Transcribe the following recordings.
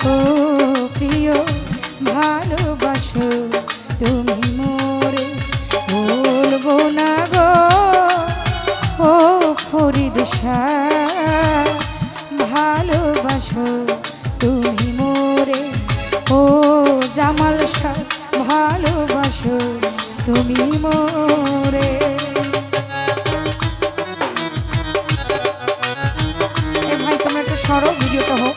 ও প্রিয় ভালোবাসো তুমি মোরে, বলবো না গো ও ফরিদ শাহ, ভালোবাসো তুমি মোরে, ও জামাল শাহ, ভালোবাসো তুমি মোরে। এ ভাই তোমরা একটা সরো, ভিডিওটা হোক।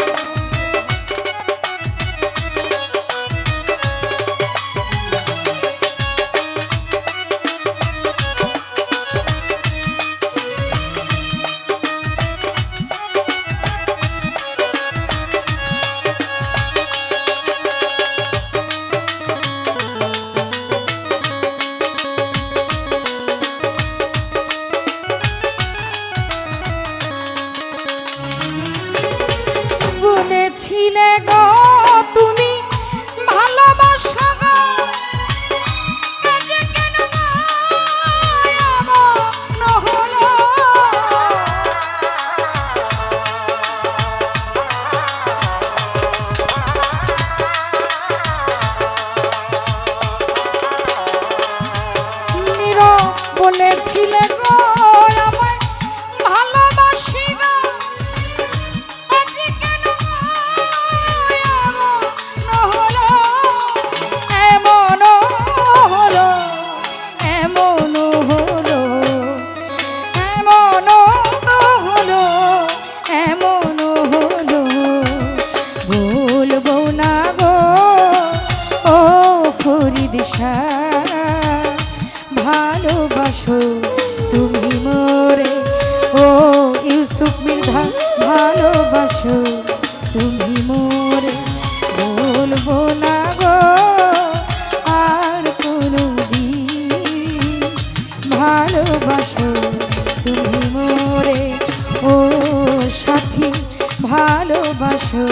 বলেছিলে গো তুমি ভালোবাসো গো, আজ কেন এমন হলো? নীরব বলেছিলে গো আমায় ভালোবাসি গো, আজ কেন এমন হলো, এমন হলো, এমন হলো, এমন হলো, বলবো না গো ও ফরিদ শাহ, ভালোবাসো তুমি মোরে, ও ইউসুফ মৃধা, ভালোবাসো তুমি মোরে, বলবো না গো আর কোনোদিন, ভালোবাসো তুমি মোরে, ও সাথী, ভালোবাসো